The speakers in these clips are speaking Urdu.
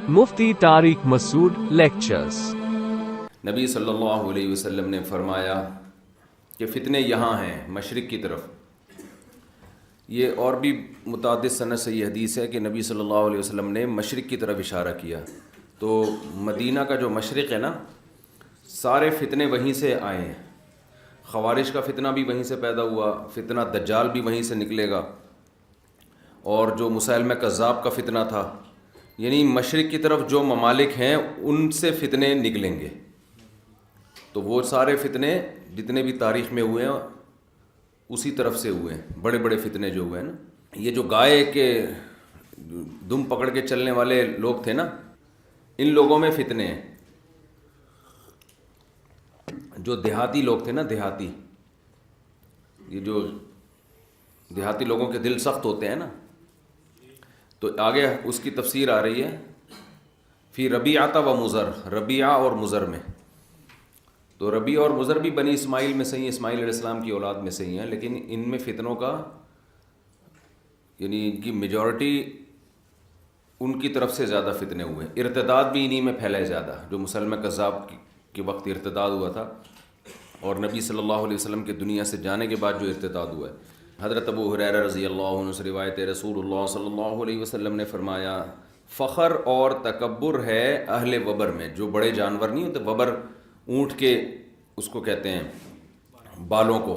مفتی طارق مسعود لیکچرز۔ نبی صلی اللہ علیہ وسلم نے فرمایا کہ فتنے یہاں ہیں مشرق کی طرف۔ یہ اور بھی متعدد سند سے یہ حدیث ہے کہ نبی صلی اللہ علیہ وسلم نے مشرق کی طرف اشارہ کیا۔ تو مدینہ کا جو مشرق ہے نا، سارے فتنے وہیں سے آئے ہیں۔ خوارج کا فتنہ بھی وہیں سے پیدا ہوا، فتنہ دجال بھی وہیں سے نکلے گا، اور جو مسیلمہ کذاب کا فتنہ تھا، یعنی مشرق کی طرف جو ممالک ہیں ان سے فتنے نکلیں گے۔ تو وہ سارے فتنے جتنے بھی تاریخ میں ہوئے ہیں اسی طرف سے ہوئے ہیں، بڑے بڑے فتنے جو ہوئے ہیں نا۔ یہ جو گائے کے دم پکڑ کے چلنے والے لوگ تھے نا، ان لوگوں میں فتنے ہیں۔ جو دیہاتی لوگ تھے نا، دیہاتی، یہ جو دیہاتی لوگوں کے دل سخت ہوتے ہیں نا، تو آگے اس کی تفسیر آ رہی ہے فی ربیعۃ و مضر، ربیعہ اور مضر میں۔ تو ربیعہ اور مضر بھی بنی اسماعیل میں سے ہی، اسماعیل علیہ السلام کی اولاد میں سے ہی ہیں، لیکن ان میں فتنوں کا یعنی ان کی میجورٹی ان کی طرف سے زیادہ فتنے ہوئے۔ ارتداد بھی انہی میں پھیلے زیادہ، جو مسلمہ کذاب کے وقت ارتداد ہوا تھا، اور نبی صلی اللہ علیہ وسلم کے دنیا سے جانے کے بعد جو ارتداد ہوا ہے۔ حضرت ابو ہریرہ رضی اللہ عنہ سے روایت ہے، رسول اللہ صلی اللہ علیہ وسلم نے فرمایا، فخر اور تکبر ہے اہل وبر میں۔ جو بڑے جانور نہیں ہوتے، وبر اونٹ کے اس کو کہتے ہیں بالوں کو،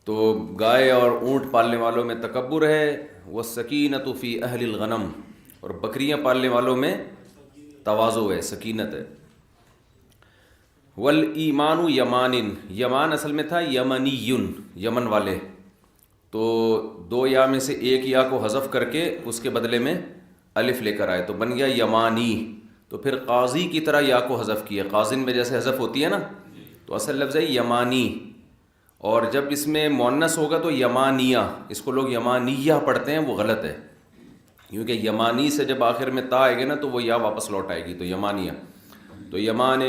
تو گائے اور اونٹ پالنے والوں میں تکبر ہے، والسکینۃ فی اہل الغنم، اور بکریاں پالنے والوں میں تواضع ہے، سکینت ہے۔ والایمان یمان، یمان اصل میں تھا یمنی، یمن والے، تو دو یا میں سے ایک یا کو حذف کر کے اس کے بدلے میں الف لے کر آئے تو بن گیا یمانی۔ تو پھر قاضی کی طرح یا کو حذف کیا، قاضن میں جیسے حذف ہوتی ہے نا، تو اصل لفظ ہے یمانی، اور جب اس میں مؤنث ہوگا تو یمانیہ، اس کو لوگ یمانیہ پڑھتے ہیں، وہ غلط ہے، کیونکہ یمانی سے جب آخر میں تا آئے گی نا تو وہ یا واپس لوٹ آئے گی، تو یمانیہ۔ تو یمان،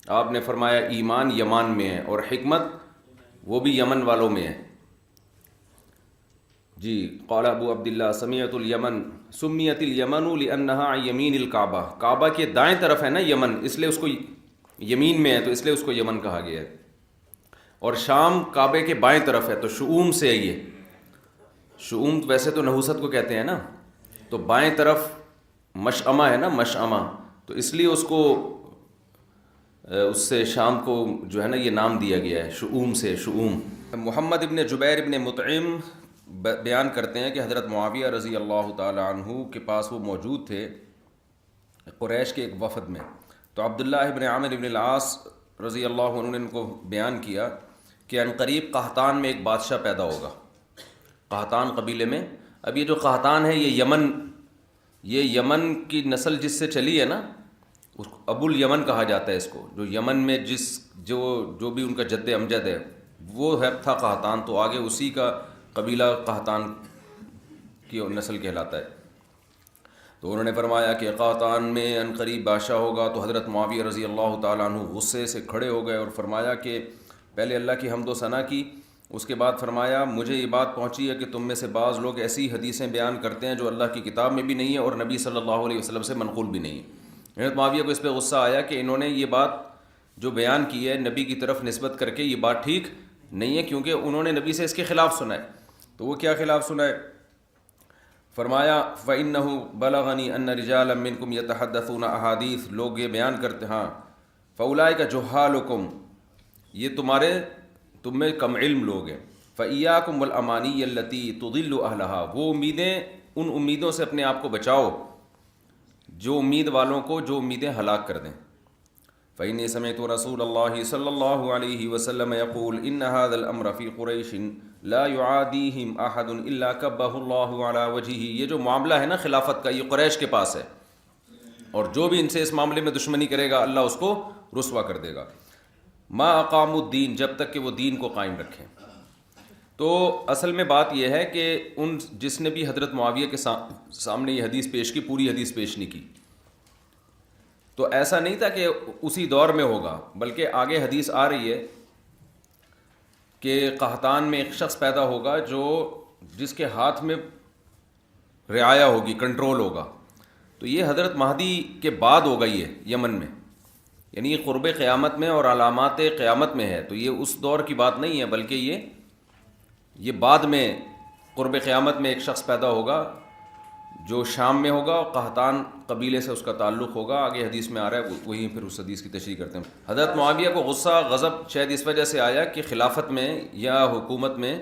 آپ نے فرمایا ایمان یمان میں ہے، اور حکمت وہ بھی یمن والوں میں ہے۔ جی، قال ابو عبداللہ سمیعت الیمن سمیت الیمن لانہا عن یمین الکعبہ، کعبہ کے دائیں طرف ہے نا یمن، اس لیے اس کو یمین میں ہے تو اس لیے اس کو یمن کہا گیا ہے۔ اور شام کعبے کے بائیں طرف ہے، تو شؤوم سے ہے یہ۔ شؤوم ویسے تو نحوست کو کہتے ہیں نا، تو بائیں طرف مشعمہ ہے نا، مشعمہ، تو اس لیے اس کو اس سے شام کو جو ہے نا یہ نام دیا گیا ہے، شؤوم سے، شؤوم۔ محمد ابن جبیر ابن مطعم بیان کرتے ہیں کہ حضرت معاویہ رضی اللہ تعالی عنہ کے پاس وہ موجود تھے قریش کے ایک وفد میں، تو عبداللہ ابن عامر ابن العاص رضی اللہ عنہ نے ان کو بیان کیا کہ عنقریب قحطان میں ایک بادشاہ پیدا ہوگا، قحطان قبیلے میں۔ اب یہ جو قحطان ہے یہ یمن کی نسل جس سے چلی ہے نا، ابو الیمن کہا جاتا ہے اس کو، جو یمن میں جو بھی ان کا جد امجد ہے وہ ہے تھا قحطان، تو آگے اسی کا قبیلہ قحطان کی نسل کہلاتا ہے۔ تو انہوں نے فرمایا کہ قحطان میں عنقریب بادشاہ ہوگا، تو حضرت معاویہ رضی اللہ تعالیٰ عنہ غصے سے کھڑے ہو گئے اور فرمایا کہ پہلے اللہ کی حمد و ثنا کی، اس کے بعد فرمایا مجھے یہ بات پہنچی ہے کہ تم میں سے بعض لوگ ایسی حدیثیں بیان کرتے ہیں جو اللہ کی کتاب میں بھی نہیں ہے اور نبی صلی اللہ علیہ وسلم سے منقول بھی نہیں ہے۔ حضرت معاویہ کو اس پہ غصہ آیا کہ انہوں نے یہ بات جو بیان کی ہے نبی کی طرف نسبت کر کے، یہ بات ٹھیک نہیں ہے، کیونکہ انہوں نے نبی سے اس کے خلاف سنا ہے۔ تو وہ کیا خلاف سنا ہے؟ فرمایا فَإِنَّهُ بَلَغَنِي أَنَّ رِجَالًا مِّنكُمْ يَتَحَدَّثُونَ أَحَادِيث، لوگ یہ بیان کرتے ہاں، فَأُولَٰئِكَ جُهَّالُكُمْ، یہ تم میں کم علم لوگ ہیں، فَإِيَّاكُمْ وَالْأَمَانِيَّ الَّتِي تُضِلُّ أَهْلَهَا، وہ امیدیں، ان امیدوں سے اپنے آپ کو بچاؤ جو امید والوں کو جو امیدیں ہلاک کر دیں۔ فإني سمعت رسول الله صلی اللہ علیہ وسلم يقول إن هذا الأمر في قریش لا يعاديهم أحد إلا كبه الله على وجهه، یہ جو معاملہ ہے نا خلافت کا، یہ قریش کے پاس ہے، اور جو بھی ان سے اس معاملے میں دشمنی کرے گا اللہ اس کو رسوا کر دے گا۔ ما اقاموا الدین، جب تک کہ وہ دین کو قائم رکھیں۔ تو اصل میں بات یہ ہے کہ جس نے بھی حضرت معاویہ کے سامنے یہ حدیث پیش کی، پوری حدیث پیش نہیں کی، تو ایسا نہیں تھا کہ اسی دور میں ہوگا، بلکہ آگے حدیث آ رہی ہے کہ قحطان میں ایک شخص پیدا ہوگا جو جس کے ہاتھ میں رعایا ہوگی، کنٹرول ہوگا، تو یہ حضرت مہدی کے بعد ہوگا یہ یمن میں، یعنی یہ قرب قیامت میں اور علامات قیامت میں ہے، تو یہ اس دور کی بات نہیں ہے، بلکہ یہ بعد میں قرب قیامت میں ایک شخص پیدا ہوگا جو شام میں ہوگا، اور قحطان قبیلے سے اس کا تعلق ہوگا، آگے حدیث میں آ رہا ہے، وہیں پھر اس حدیث کی تشریح کرتے ہیں۔ حضرت معاویہ کو غصہ غضب شاید اس وجہ سے آیا کہ خلافت میں یا حکومت میں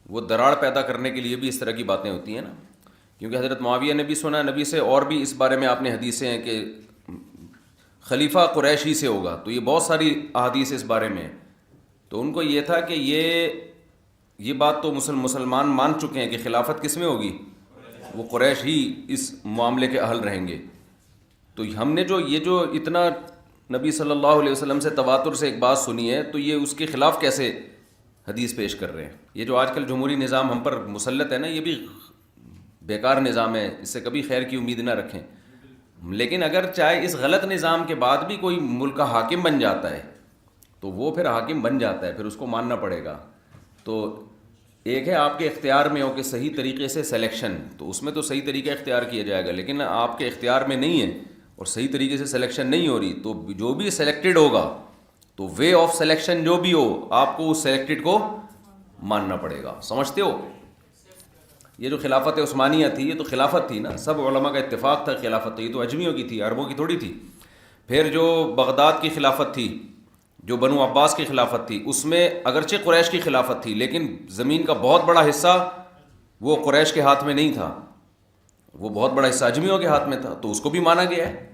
وہ دراڑ پیدا کرنے کے لیے بھی اس طرح کی باتیں ہوتی ہیں نا، کیونکہ حضرت معاویہ نے بھی سنا نبی سے، اور بھی اس بارے میں آپ نے حدیثیں ہیں کہ خلیفہ قریشی سے ہوگا، تو یہ بہت ساری احادیث اس بارے میں، تو ان کو یہ تھا کہ یہ بات تو مسلمان مان چکے ہیں کہ خلافت کس میں ہوگی، وہ قریش ہی اس معاملے کے اہل رہیں گے، تو ہم نے جو اتنا نبی صلی اللہ علیہ وسلم سے تواتر سے ایک بات سنی ہے، تو یہ اس کے خلاف کیسے حدیث پیش کر رہے ہیں؟ یہ جو آج کل جمہوری نظام ہم پر مسلط ہے نا، یہ بھی بیکار نظام ہے، اس سے کبھی خیر کی امید نہ رکھیں، لیکن اگر چاہے اس غلط نظام کے بعد بھی کوئی ملک کا حاکم بن جاتا ہے تو وہ پھر حاکم بن جاتا ہے، پھر اس کو ماننا پڑے گا۔ تو ایک ہے آپ کے اختیار میں ہو کہ صحیح طریقے سے سلیکشن، تو اس میں تو صحیح طریقہ اختیار کیا جائے گا، لیکن آپ کے اختیار میں نہیں ہے اور صحیح طریقے سے سلیکشن نہیں ہو رہی، تو جو بھی سلیکٹڈ ہوگا تو وے آف سلیکشن جو بھی ہو آپ کو اس سلیکٹڈ کو ماننا پڑے گا۔ سمجھتے ہو؟ یہ جو خلافت عثمانیہ تھی یہ تو خلافت تھی نا، سب علماء کا اتفاق تھا خلافت، تو یہ تو اجمیوں کی تھی، عربوں کی تھوڑی تھی۔ پھر جو بغداد کی خلافت تھی، جو بنو عباس کی خلافت تھی، اس میں اگرچہ قریش کی خلافت تھی لیکن زمین کا بہت بڑا حصہ وہ قریش کے ہاتھ میں نہیں تھا، وہ بہت بڑا حصہ اجمیوں کے ہاتھ میں تھا، تو اس کو بھی مانا گیا ہے۔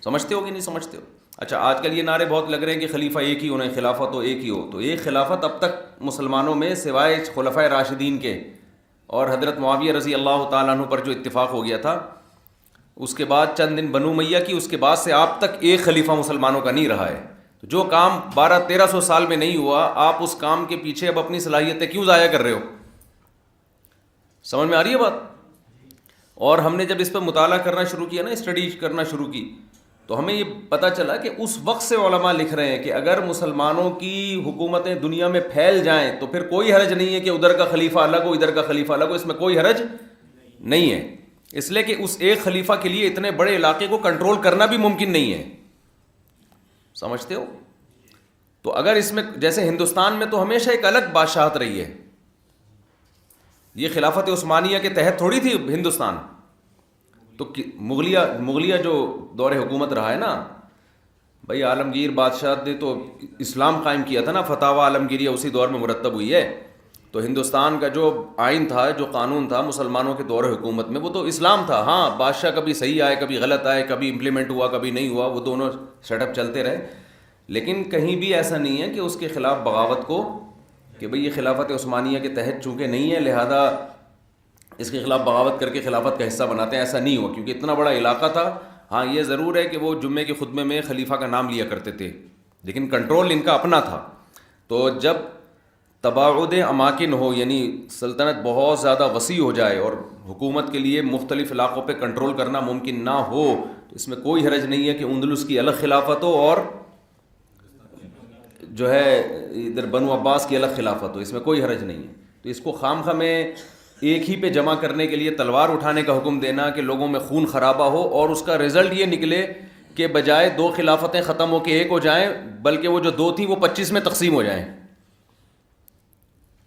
سمجھتے ہو کہ نہیں سمجھتے ہو؟ اچھا، آج کل یہ نعرے بہت لگ رہے ہیں کہ خلیفہ ایک ہی ہونا ہے، خلافت ہو ایک ہی ہو، تو ایک خلافت اب تک مسلمانوں میں سوائے خلفائے راشدین کے اور حضرت معاویہ رضی اللہ تعالیٰ عنہ پر جو اتفاق ہو گیا تھا، اس کے بعد چند دن بنو امیہ کی، اس کے بعد سے آپ تک ایک خلیفہ مسلمانوں کا نہیں رہا ہے۔ جو کام 1200-1300 سال میں نہیں ہوا، آپ اس کام کے پیچھے اب اپنی صلاحیتیں کیوں ضائع کر رہے ہو؟ سمجھ میں آ رہی ہے بات؟ اور ہم نے جب اس پہ مطالعہ کرنا شروع کیا نا، اسٹڈی کرنا شروع کی، تو ہمیں یہ پتہ چلا کہ اس وقت سے علماء لکھ رہے ہیں کہ اگر مسلمانوں کی حکومتیں دنیا میں پھیل جائیں تو پھر کوئی حرج نہیں ہے کہ ادھر کا خلیفہ الگ ہو ادھر کا خلیفہ الگ ہو، اس میں کوئی حرج نہیں ہے، اس لیے کہ اس ایک خلیفہ کے لیے اتنے بڑے علاقے کو کنٹرول کرنا بھی ممکن نہیں ہے۔ سمجھتے ہو؟ تو اگر اس میں جیسے ہندوستان میں تو ہمیشہ ایک الگ بادشاہت رہی ہے، یہ خلافت عثمانیہ کے تحت تھوڑی تھی ہندوستان، تو مغلیہ جو دور حکومت رہا ہے نا بھائی، عالمگیر بادشاہ نے تو اسلام قائم کیا تھا نا، فتاوی عالمگیریہ اسی دور میں مرتب ہوئی ہے، تو ہندوستان کا جو آئین تھا، جو قانون تھا مسلمانوں کے دور حکومت میں، وہ تو اسلام تھا۔ ہاں، بادشاہ کبھی صحیح آئے کبھی غلط آئے، کبھی امپلیمنٹ ہوا کبھی نہیں ہوا، وہ دونوں سیٹ اپ چلتے رہے، لیکن کہیں بھی ایسا نہیں ہے کہ اس کے خلاف بغاوت کو کہ بھئی یہ خلافت عثمانیہ کے تحت چونکہ نہیں ہے لہذا اس کے خلاف بغاوت کر کے خلافت کا حصہ بناتے ہیں، ایسا نہیں ہوا، کیونکہ اتنا بڑا علاقہ تھا۔ ہاں یہ ضرور ہے کہ وہ جمعے کے خطبے میں خلیفہ کا نام لیا کرتے تھے، لیکن کنٹرول ان کا اپنا تھا۔ تو جب تباعد اماکن ہو، یعنی سلطنت بہت زیادہ وسیع ہو جائے اور حکومت کے لیے مختلف علاقوں پہ کنٹرول کرنا ممکن نہ ہو، تو اس میں کوئی حرج نہیں ہے کہ اندلس کی الگ خلافت ہو اور جو ہے ادھر بنو عباس کی الگ خلافت ہو، اس میں کوئی حرج نہیں ہے۔ تو اس کو خواہ میں ایک ہی پہ جمع کرنے کے لیے تلوار اٹھانے کا حکم دینا کہ لوگوں میں خون خرابہ ہو، اور اس کا رزلٹ یہ نکلے کہ بجائے 2 خلافتیں ختم ہو کے ایک ہو جائیں، بلکہ وہ جو 2 تھی وہ 25 میں تقسیم ہو جائیں۔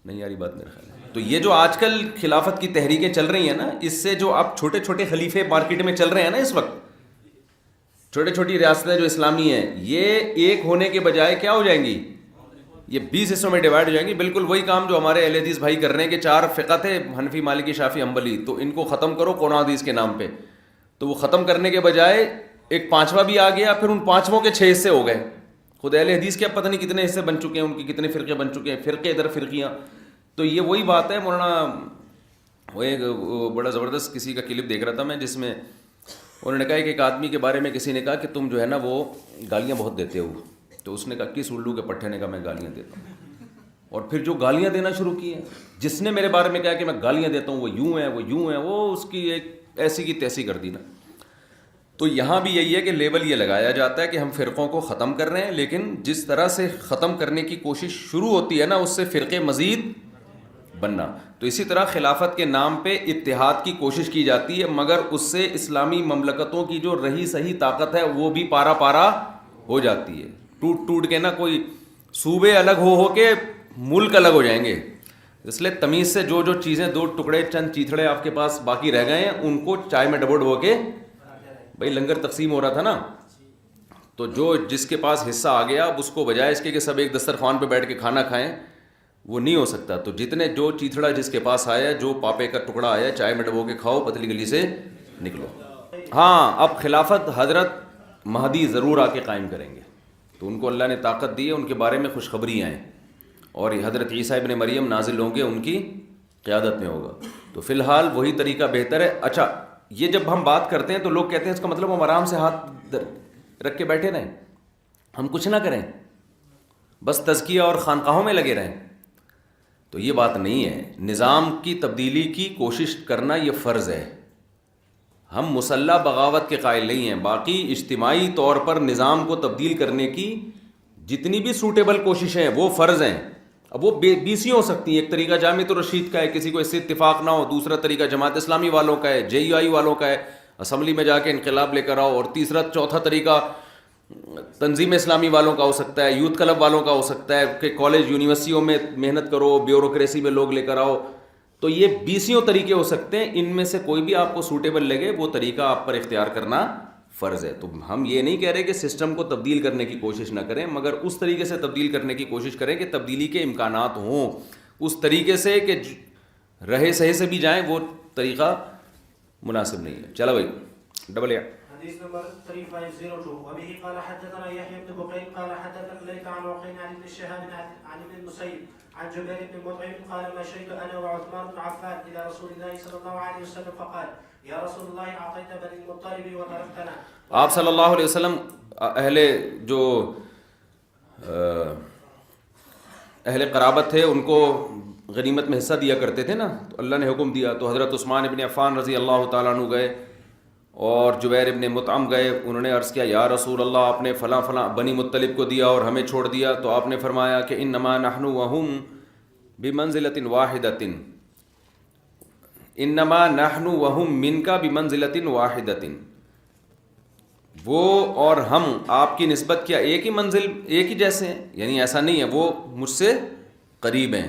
نہیں یاری بات میرے خیال ہے۔ تو یہ جو آج کل خلافت کی تحریکیں چل رہی ہیں نا، اس سے جو اب چھوٹے چھوٹے خلیفے مارکیٹ میں چل رہے ہیں نا اس وقت، چھوٹی چھوٹی ریاستیں جو اسلامی ہیں، یہ ایک ہونے کے بجائے کیا ہو جائیں گی؟ یہ 20 حصوں میں ڈیوائڈ ہو جائیں گی۔ بالکل وہی کام جو ہمارے اہل حدیث بھائی کر رہے ہیں کہ 4 فقہ تھے، حنفی مالکی شافعی حنبلی، تو ان کو ختم کرو قرآن حدیث کے نام پہ، تو وہ ختم کرنے کے بجائے ایک 5واں بھی آ گیا، پھر ان 5 کے 6 حصے ہو گئے۔ خود اہل حدیث کے اب پتہ نہیں کتنے حصے بن چکے ہیں، ان کی کتنے فرقے بن چکے ہیں، فرقے ادھر فرقیاں۔ تو یہ وہی بات ہے مولانا، وہ ایک بڑا زبردست کسی کا کلپ دیکھ رہا تھا میں، جس میں انہوں نے کہا کہ ایک آدمی کے بارے میں کسی نے کہا کہ تم جو ہے نا وہ گالیاں بہت دیتے ہو، تو اس نے کہا کس الو کے پٹھے نے کہا میں گالیاں دیتا ہوں، اور پھر جو گالیاں دینا شروع کی ہیں، جس نے میرے بارے میں کہا کہ میں گالیاں دیتا ہوں وہ یوں ہے وہ یوں ہے، وہ اس کی ایک ایسی کی تیسی کر دی نا۔ تو یہاں بھی یہی ہے کہ لیبل یہ لگایا جاتا ہے کہ ہم فرقوں کو ختم کر رہے ہیں، لیکن جس طرح سے ختم کرنے کی کوشش شروع ہوتی ہے نا، اس سے فرقے مزید بننا. تو اسی طرح خلافت کے نام پہ اتحاد کی کوشش کی جاتی ہے، مگر اس سے اسلامی مملکتوں کی جو رہی صحیح طاقت ہے وہ بھی پارا پارا ہو جاتی ہے. ٹوٹ ٹوٹ کے نا کوئی صوبے الگ ہو کے ملک الگ ہو جائیں گے. اس لیے تمیز سے جو چیزیں دو ٹکڑے چند چیتھڑے آپ کے پاس باقی رہ گئے ہیں ان کو چائے میں ڈبو کے، بھائی لنگر تقسیم ہو رہا تھا نا، تو جو جس کے پاس حصہ آ گیا اب اس کو بجائے اس کے کہ سب ایک دسترخوان پہ بیٹھ کے کھانا کھائیں، وہ نہیں ہو سکتا. تو جتنے جو چیتھڑا جس کے پاس آیا، جو پاپے کا ٹکڑا آیا، چائے میں ڈبو کے کھاؤ، پتلی گلی سے نکلو. ہاں اب خلافت حضرت مہدی ضرور آ کے قائم کریں گے، تو ان کو اللہ نے طاقت دی ہے، ان کے بارے میں خوشخبریاں ہیں، اور حضرت عیسیٰ ابن مریم نازل ہوں گے، ان کی قیادت میں ہوگا. تو فی الحال وہی طریقہ بہتر ہے. اچھا یہ جب ہم بات کرتے ہیں تو لوگ کہتے ہیں اس کا مطلب ہم آرام سے ہاتھ رکھ کے بیٹھے رہیں، ہم کچھ نہ کریں، بس تزکیہ اور خانقاہوں میں لگے رہیں. تو یہ بات نہیں ہے. نظام کی تبدیلی کی کوشش کرنا یہ فرض ہے. ہم مسلح بغاوت کے قائل نہیں ہیں. باقی اجتماعی طور پر نظام کو تبدیل کرنے کی جتنی بھی سوٹیبل کوششیں ہیں وہ فرض ہیں. اب وہ بیسی ہو سکتی ہیں. ایک طریقہ جامعۃ الرشید کا ہے، کسی کو اس سے اتفاق نہ ہو. دوسرا طریقہ جماعت اسلامی والوں کا ہے، جے یو آئی والوں کا ہے، اسمبلی میں جا کے انقلاب لے کر آؤ. اور تیسرا چوتھا طریقہ تنظیم اسلامی والوں کا ہو سکتا ہے، یوتھ کلب والوں کا ہو سکتا ہے کہ کالج یونیورسٹیوں میں محنت کرو، بیوروکریسی میں لوگ لے کر آؤ. تو یہ بیسیوں طریقے ہو سکتے ہیں. ان میں سے کوئی بھی آپ کو سوٹیبل لگے وہ طریقہ آپ پر اختیار کرنا فرض ہے. تو ہم یہ نہیں کہہ رہے کہ سسٹم کو تبدیل کرنے کی کوشش نہ کریں، مگر اس طریقے سے تبدیل کرنے کی کوشش کریں کہ تبدیلی کے امکانات ہوں. اس طریقے سے کہ رہے سہے سے بھی جائیں، وہ طریقہ مناسب نہیں ہے. چلو بھائی ڈبل یا حديث نمبر 3502 وبه قال حدثنا يحيى بن بكير قال حدثنا ليث عن وقيل عن ابن شهاب عن ابن المسيب عن جبير بن مطعم قال مشيت انا وعثمان بن عفان الى رسول الله صلى الله عليه وسلم فقال يا رسول الله اعطيت بني المطلب وتركتنا. آپ صلی اللہ علیہ وسلم اہل قرابت تھے ان کو غنیمت میں حصہ دیا کرتے تھے نا، تو اللہ نے حکم دیا. تو حضرت عثمان ابن عفان رضی اللہ تعالیٰ عنہ گئے اور جبیر ابن مطعم گئے. انہوں نے عرض کیا یا رسول اللہ آپ نے فلاں فلاں بنی مطلب کو دیا اور ہمیں چھوڑ دیا. تو آپ نے فرمایا کہ انما نحن وهم بمنزلۃ واحدۃ، انما نحن وهم منک بمنزلۃ واحدۃ. وہ اور ہم آپ کی نسبت کیا ایک ہی منزل ایک ہی جیسے ہیں، یعنی ایسا نہیں ہے وہ مجھ سے قریب ہیں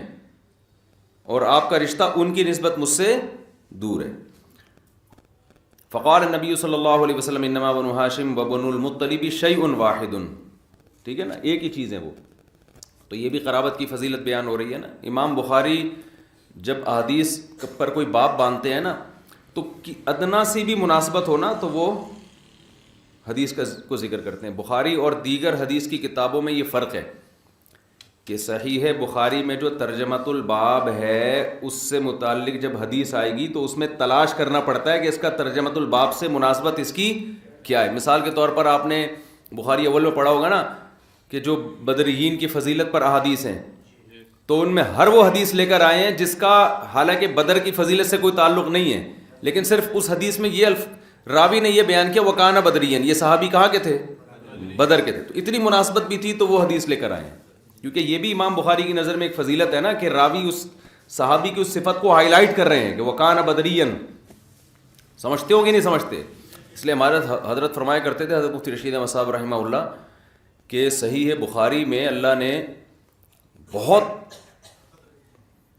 اور آپ کا رشتہ ان کی نسبت مجھ سے دور ہے. فقال النبی صلی اللہ علیہ وسلم انما بنو ہاشم وبنو المطلب شیء واحد. ٹھیک ہے نا، ایک ہی چیز ہے وہ. تو یہ بھی قرابت کی فضیلت بیان ہو رہی ہے نا. امام بخاری جب احادیث پر کوئی باب باندھتے ہیں نا تو ادنا سی بھی مناسبت ہونا تو وہ حدیث کو ذکر کرتے ہیں. بخاری اور دیگر حدیث کی کتابوں میں یہ فرق ہے کہ صحیح بخاری میں جو ترجمۃ الباب ہے اس سے متعلق جب حدیث آئے گی تو اس میں تلاش کرنا پڑتا ہے کہ اس کا ترجمۃ الباب سے مناسبت اس کی کیا ہے. مثال کے طور پر آپ نے بخاری اول میں پڑھا ہوگا نا کہ جو بدرین کی فضیلت پر احادیث ہیں، تو ان میں ہر وہ حدیث لے کر آئے ہیں جس کا حالانکہ بدر کی فضیلت سے کوئی تعلق نہیں ہے، لیکن صرف اس حدیث میں یہ راوی نے یہ بیان کیا وکانہ بدرین، یہ صحابی کہاں کے تھے؟ بدر کے تھے. تو اتنی مناسبت بھی تھی تو وہ حدیث لے کر آئے ہیں. کیونکہ یہ بھی امام بخاری کی نظر میں ایک فضیلت ہے نا کہ راوی اس صحابی کی اس صفت کو ہائی لائٹ کر رہے ہیں کہ وکانہ بدرین. سمجھتے ہو کہ نہیں سمجھتے؟ اس لیے ہمارے حضرت فرمایا کرتے تھے، حضرت مفتی رشید احمد صاحب رحمہ اللہ، کہ صحیح بخاری میں اللہ نے بہت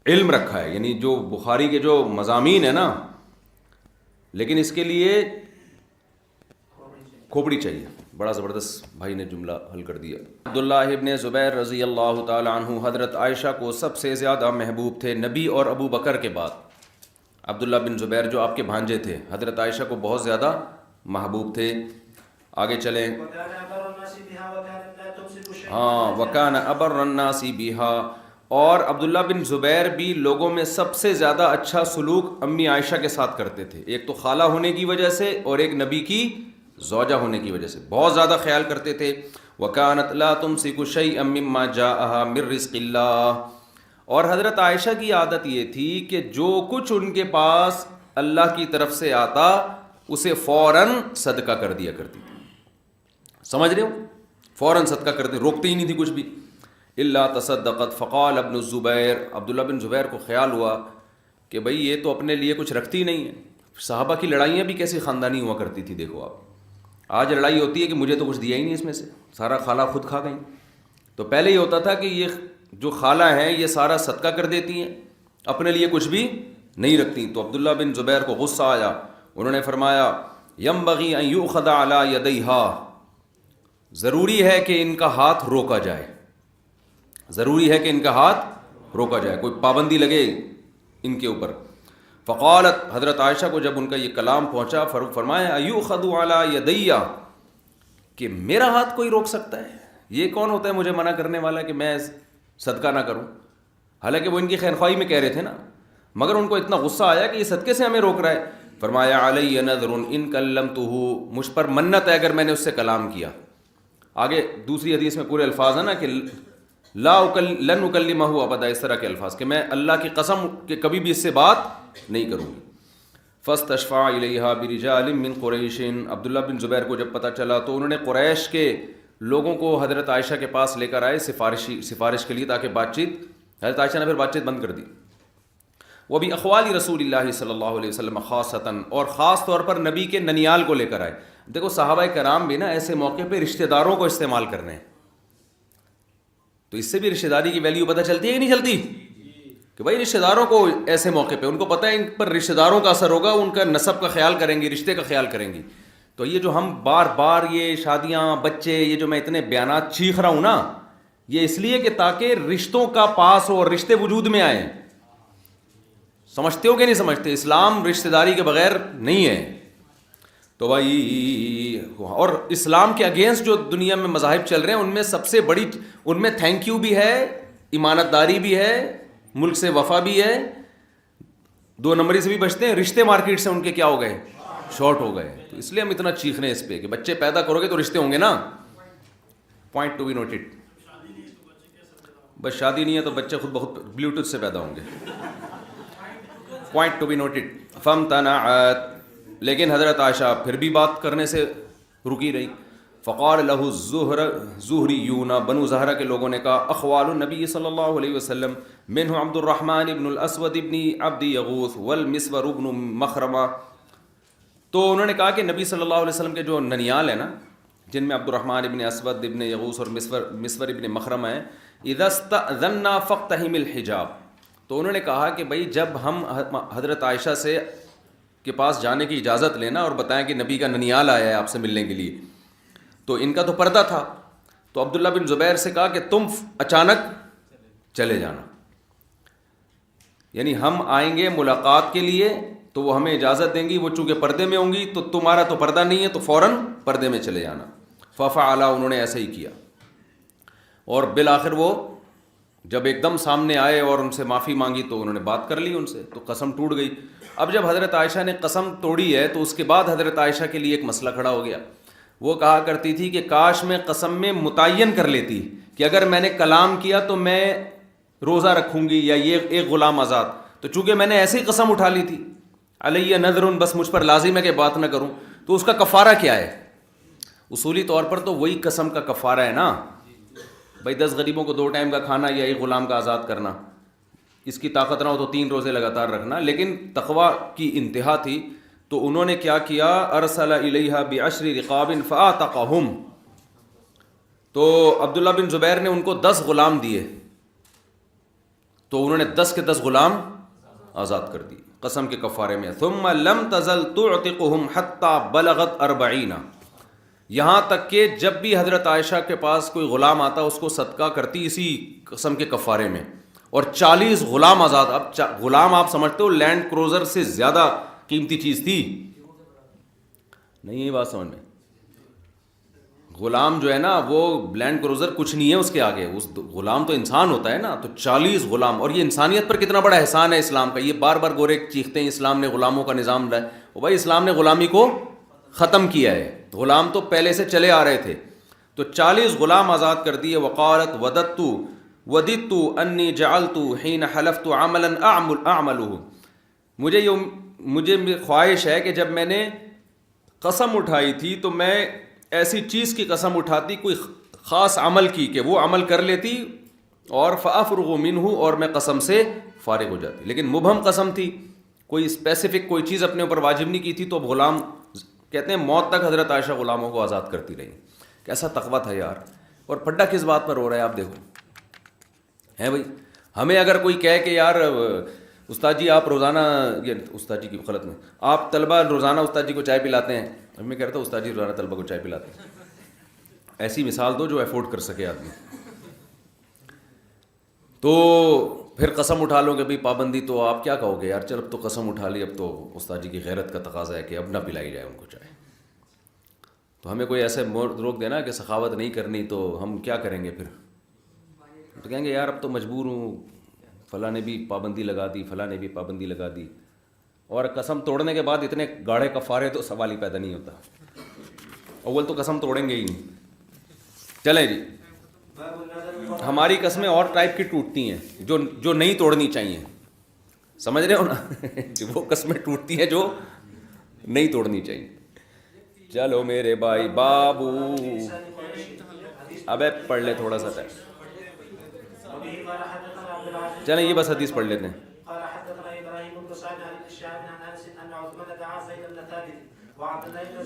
علم رکھا ہے، یعنی جو بخاری کے جو مضامین ہیں نا، لیکن اس کے لیے کھوپڑی چاہیے. بڑا زبردست بھائی نے جملہ حل کر دیا. عبداللہ ابن زبیر رضی اللہ تعالی عنہ حضرت عائشہ کو سب سے زیادہ محبوب تھے نبی اور ابو بکر کے بعد. عبداللہ بن زبیر جو آپ کے بھانجے تھے حضرت عائشہ کو بہت زیادہ محبوب تھے. آگے چلیں. ہاں وکان ابر الناس بہا، اور عبداللہ بن زبیر بھی لوگوں میں سب سے زیادہ اچھا سلوک امی عائشہ کے ساتھ کرتے تھے. ایک تو خالہ ہونے کی وجہ سے اور ایک نبی کی زوجہ ہونے کی وجہ سے بہت زیادہ خیال کرتے تھے. وَكَانَتْ لَا تُمْسِكُ شَيْئًا مِّمَّا جَاءَهَا مِن رِّزْقِ اللَّهِ، اور حضرت عائشہ کی عادت یہ تھی کہ جو کچھ ان کے پاس اللہ کی طرف سے آتا اسے فوراً صدقہ کر دیا کرتی تھی. سمجھ رہے ہو؟ فوراً صدقہ کرتے، روکتے ہی نہیں تھی کچھ بھی. الا تصدقت فقال ابن الزبیر، عبداللہ بن زبیر کو خیال ہوا کہ بھئی یہ تو اپنے لیے کچھ رکھتی نہیں ہے. صحابہ کی لڑائیاں بھی کیسی خاندانی ہوا کرتی تھی دیکھو آپ. آج لڑائی ہوتی ہے کہ مجھے تو کچھ دیا ہی نہیں اس میں سے، سارا خالہ خود کھا گئیں. تو پہلے یہ ہوتا تھا کہ یہ جو خالہ ہیں یہ سارا صدقہ کر دیتی ہیں، اپنے لیے کچھ بھی نہیں رکھتی. تو عبداللہ بن زبیر کو غصہ آیا، انہوں نے فرمایا ینبغی ان یؤخذ علی یدیہا، ضروری ہے کہ ان کا ہاتھ روکا جائے، ضروری ہے کہ ان کا ہاتھ روکا جائے، کوئی پابندی لگے ان کے اوپر. فقالت، حضرت عائشہ کو جب ان کا یہ کلام پہنچا فرمایا ایؤخذ علی یدی، کہ میرا ہاتھ کوئی روک سکتا ہے؟ یہ کون ہوتا ہے مجھے منع کرنے والا کہ میں صدقہ نہ کروں؟ حالانکہ وہ ان کی خیر خواہی میں کہہ رہے تھے نا، مگر ان کو اتنا غصہ آیا کہ یہ صدقے سے ہمیں روک رہا ہے. فرمایا علی نذر ان کلمتہ، مجھ پر منت ہے اگر میں نے اس سے کلام کیا. آگے دوسری حدیث میں پورے الفاظ ہیں نا کہ لن اکلمہ ابدا، اس طرح کے الفاظ کہ میں اللہ کی قسم کہ کبھی بھی اس سے بات نہیں کروں گی. فاستشفع الیہا برجال من قریش، عبداللہ بن زبیر کو جب پتہ چلا تو انہوں نے قریش کے لوگوں کو حضرت عائشہ کے پاس لے کر آئے سفارش کے لیے، تاکہ بات چیت، حضرت عائشہ نے پھر بات چیت بند کر دی. وہ بھی اخوال رسول اللہ صلی اللہ علیہ وسلم خاصتاً، اور خاص طور پر نبی کے ننیال کو لے کر آئے. دیکھو صحابہ کرام بھی نا ایسے موقع پہ رشتہ داروں کو استعمال کر رہے ہیں، تو اس سے بھی رشتہ داری کی ویلیو پتہ چلتی ہے کہ نہیں چلتی؟ کہ بھائی رشتہ داروں کو ایسے موقع پہ ان کو پتہ ہے ان پر رشتہ داروں کا اثر ہوگا، ان کا نسب کا خیال کریں گی، رشتے کا خیال کریں گی. تو یہ جو ہم بار بار یہ شادیاں بچے، یہ جو میں اتنے بیانات چیخ رہا ہوں نا، یہ اس لیے کہ تاکہ رشتوں کا پاس ہو اور رشتے وجود میں آئیں. سمجھتے ہو کہ نہیں سمجھتے؟ اسلام رشتہ داری کے بغیر نہیں ہے. تو بھائی، اور اسلام کے اگینسٹ جو دنیا میں مذاہب چل رہے ہیں ان میں سب سے بڑی، ان میں تھینک یو بھی ہے، امانت داری بھی ہے، ملک سے وفا بھی ہے، 2 نمبری سے بھی بچتے ہیں، رشتے مارکیٹ سے ان کے کیا ہو گئے، شارٹ ہو گئے. تو اس لیے ہم اتنا چیخ رہے ہیں اس پہ کہ بچے پیدا کرو گے تو رشتے ہوں گے نا. Point to be noted. بس شادی نہیں ہے تو بچے خود بخود بلوٹوتھ سے پیدا ہوں گے. Point to be noted. فامتنعت، لیکن حضرت عائشہ پھر بھی بات کرنے سے رکی رہی. فقال له الزہریون، بنو زہرہ کے لوگوں نے کہا اخوال النبی صلی اللہ علیہ وسلم منہ عبد الرحمن ابن الاسود ابن عبد یغوث والمسور ابن مخرمہ. تو انہوں نے کہا کہ نبی صلی اللہ علیہ وسلم کے جو ننیال ہیں نا، جن میں عبد الرحمن ابن اسود ابن یغوث اور مسور ابن مخرمہ ہیں، اذا استأذنا فاقتحم الحجاب. تو انہوں نے کہا کہ بھائی جب ہم حضرت عائشہ سے کے پاس جانے کی اجازت لینا اور بتائیں کہ نبی کا ننیال آیا ہے آپ سے ملنے کے لیے، تو ان کا تو پردہ تھا. تو عبداللہ بن زبیر سے کہا کہ تم اچانک چلے جانا، یعنی ہم آئیں گے ملاقات کے لیے تو وہ ہمیں اجازت دیں گی، وہ چونکہ پردے میں ہوں گی تو تمہارا تو پردہ نہیں ہے تو فوراً پردے میں چلے جانا. ففعلا، انہوں نے ایسا ہی کیا. اور بالآخر وہ جب ایک دم سامنے آئے اور ان سے معافی مانگی تو انہوں نے بات کر لی ان سے، تو قسم ٹوٹ گئی. اب جب حضرت عائشہ نے قسم توڑی ہے تو اس کے بعد حضرت عائشہ کے لیے ایک مسئلہ کھڑا ہو گیا. وہ کہا کرتی تھی کہ کاش میں قسم میں متعین کر لیتی کہ اگر میں نے کلام کیا تو میں روزہ رکھوں گی یا یہ ایک غلام آزاد. تو چونکہ میں نے ایسے ہی قسم اٹھا لی تھی، علیہ نذر، بس مجھ پر لازم ہے کہ بات نہ کروں، تو اس کا کفارہ کیا ہے؟ اصولی طور پر تو وہی قسم کا کفارہ ہے نا بھائی، 10 غریبوں کو 2 ٹائم کا کھانا یا ایک غلام کا آزاد کرنا. اس کی طاقت نہ ہو تو 3 روزے لگاتار رکھنا. لیکن تقوی کی انتہا تھی. تو انہوں نے کیا کیا، ارسل الیہا بعشر رقاب فاعتقہم. تو عبداللہ بن زبیر نے ان کو 10 غلام دیے، تو انہوں نے 10 کے 10 غلام آزاد کر دیے قسم کے کفارے میں. ثم لم تزل تعتقہم حتی بلغت 40، یہاں تک کہ جب بھی حضرت عائشہ کے پاس کوئی غلام آتا اس کو صدقہ کرتی اسی قسم کے کفارے میں، اور 40 غلام آزاد. اب غلام آپ سمجھتے ہو لینڈ کروزر سے زیادہ قیمتی چیز تھی نہیں؟ یہ بات سمجھ میں، غلام جو ہے نا وہ لینڈ کروزر کچھ نہیں ہے اس کے آگے، اس غلام تو انسان ہوتا ہے نا. تو 40 غلام، اور یہ انسانیت پر کتنا بڑا احسان ہے اسلام کا. یہ بار بار گورے چیختے ہیں اسلام نے غلاموں کا نظام لایا، وہ بھائی اسلام نے غلامی کو ختم کیا ہے، غلام تو پہلے سے چلے آ رہے تھے. تو 40 غلام آزاد کر دیے. وقالت وددت انی جعلت حین حلفت عملا اعملہ، مجھے خواہش ہے کہ جب میں نے قسم اٹھائی تھی تو میں ایسی چیز کی قسم اٹھاتی، کوئی خاص عمل کی، کہ وہ عمل کر لیتی اور فافرغ منہ، اور میں قسم سے فارغ ہو جاتی. لیکن مبہم قسم تھی، کوئی اسپیسیفک کوئی چیز اپنے اوپر واجب نہیں کی تھی، تو اب غلام کہتے ہیں موت تک حضرت عائشہ غلاموں کو آزاد کرتی رہی. کیسا تقویٰ تھا یار. اور پھڈا کس بات پر ہو رہا ہے آپ دیکھو ہے بھائی. ہمیں اگر کوئی کہے کہ یار استاد جی آپ روزانہ، یہ استاد جی کی غلط میں، آپ طلبہ روزانہ استاد جی کو چائے پلاتے ہیں، میں کہتا ہوں استاد جی روزانہ طلبہ کو چائے پلاتے ہیں. ایسی مثال دو جو افورڈ کر سکے آدمی. تو پھر قسم اٹھا لو کہ بھائی پابندی، تو آپ کیا کہو گے یار چل اب تو قسم اٹھا لی، اب تو استاد جی کی غیرت کا تقاضا ہے کہ اب نہ پلائی جائے ان کو چائے. تو ہمیں کوئی ایسے روک دینا کہ سخاوت نہیں کرنی، تو ہم کیا کریں گے پھر؟ تو کہیں گے یار اب تو مجبور ہوں، فلاں نے بھی پابندی لگا دی، فلاں نے بھی پابندی لگا دی. اور قسم توڑنے کے بعد اتنے گاڑھے کفارے تو سوال ہی پیدا نہیں ہوتا. اول تو قسم توڑیں گے ہی نہیں. چلیں جی، ہماری قسمیں اور ٹائپ کی ٹوٹتی ہیں جو نہیں توڑنی چاہیے. سمجھ رہے ہو نا؟ وہ قسمیں ٹوٹتی ہیں جو نہیں توڑنی چاہیے. چلو میرے بھائی بابو، ابے پڑھ لے تھوڑا سا ٹائم. چلیں یہ بس حدیث پڑھ لیتے ہیں.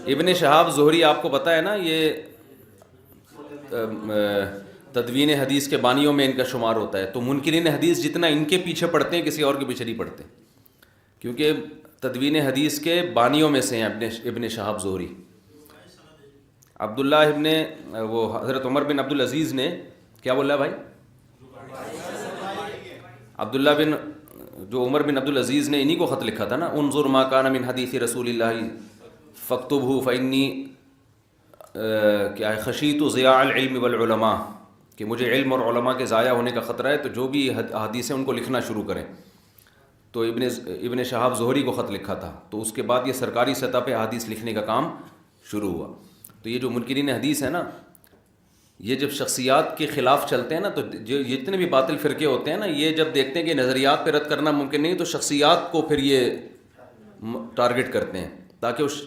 ابن شہاب زہری آپ کو پتہ ہے نا، یہ تدوین حدیث کے بانیوں میں ان کا شمار ہوتا ہے. تو منکرین حدیث جتنا ان کے پیچھے پڑھتے ہیں کسی اور کے پیچھے نہیں پڑھتے، کیونکہ تدوین حدیث کے بانیوں میں سے ہیں ابن شہاب زہری. عبداللہ ابن وہ حضرت عمر بن عبدالعزیز نے کیا بولا بھائی؟ عبداللہ بن جو عمر بن عبدالعزیز نے انہی کو خط لکھا تھا نا، انظر ما کان من حدیث رسول اللہ فاکتبہ فانی کیا ہے خشیت ضیاع العلم والعلماء، کہ مجھے علم اور علماء کے ضائع ہونے کا خطرہ ہے، تو جو بھی حدیث ہیں ان کو لکھنا شروع کریں. تو ابن شہاب زہری کو خط لکھا تھا، تو اس کے بعد یہ سرکاری سطح پہ حدیث لکھنے کا کام شروع ہوا. تو یہ جو منکرین حدیث ہے نا، یہ جب شخصیات کے خلاف چلتے ہیں نا، تو جو جتنے بھی باطل فرقے ہوتے ہیں نا، یہ جب دیکھتے ہیں کہ نظریات پہ رد کرنا ممکن نہیں، تو شخصیات کو پھر یہ ٹارگٹ کرتے ہیں تاکہ اس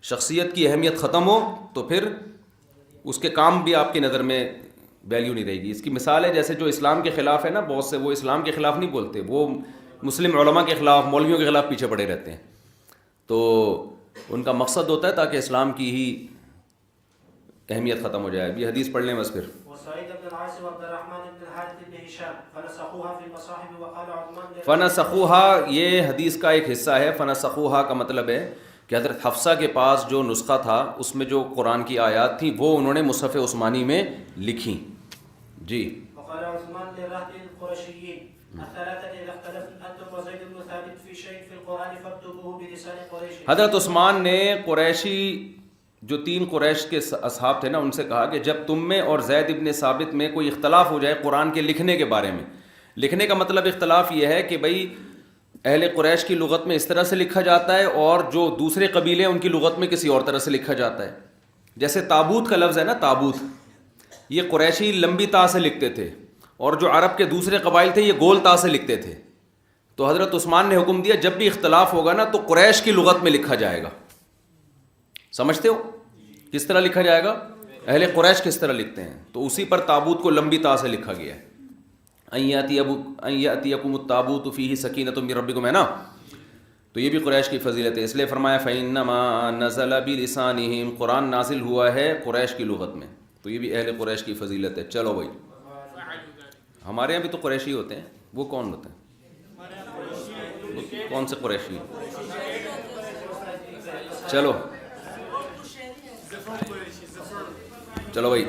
شخصیت کی اہمیت ختم ہو، تو پھر اس کے کام بھی آپ کی نظر میں ویلیو نہیں رہے گی. اس کی مثال ہے جیسے جو اسلام کے خلاف ہے نا، بہت سے وہ اسلام کے خلاف نہیں بولتے، وہ مسلم علماء کے خلاف، مولویوں کے خلاف پیچھے پڑے رہتے ہیں. تو ان کا مقصد ہوتا ہے تاکہ اسلام کی ہی اہمیت ختم ہو جائے. ابھی حدیث پڑھ لیں بس پھر. فنسخوها یہ حدیث کا ایک حصہ ہے. فنسخوها کا مطلب ہے کہ حضرت حفصہ کے پاس جو نسخہ تھا اس میں جو قرآن کی آیات تھیں وہ انہوں نے مصحف عثمانی میں لکھی. جی. حضرت عثمان نے قریشی جو 3 قریش کے اصحاب تھے نا، ان سے کہا کہ جب تم میں اور زید ابن ثابت میں کوئی اختلاف ہو جائے قرآن کے لکھنے کے بارے میں، لکھنے کا مطلب اختلاف یہ ہے کہ بھئی اہل قریش کی لغت میں اس طرح سے لکھا جاتا ہے اور جو دوسرے قبیلے ہیں ان کی لغت میں کسی اور طرح سے لکھا جاتا ہے. جیسے تابوت کا لفظ ہے نا، تابوت، یہ قریشی لمبی تا سے لکھتے تھے اور جو عرب کے دوسرے قبائل تھے یہ گول تا سے لکھتے تھے. تو حضرت عثمان نے حکم دیا جب بھی اختلاف ہوگا نا تو قریش کی لغت میں لکھا جائے گا. سمجھتے ہو کس طرح لکھا جائے گا؟ اہل قریش کس طرح لکھتے ہیں، تو اسی پر تابوت کو لمبی تا سے لکھا گیا ہے. ان یاتیکم التابوت فیہ سکینۃ من ربکم ہے نا، تو یہ بھی قریش کی فضیلت ہے. اس لیے فرمایا فإنما نزل بلسانہم، قرآن نازل ہوا ہے قریش کی لغت میں، تو یہ بھی اہل قریش کی فضیلت ہے. چلو بھائی، ہمارے یہاں بھی تو قریشی ہوتے ہیں. وہ کون ہوتے ہیں؟ کون سے قریشی؟ چلو بھائی.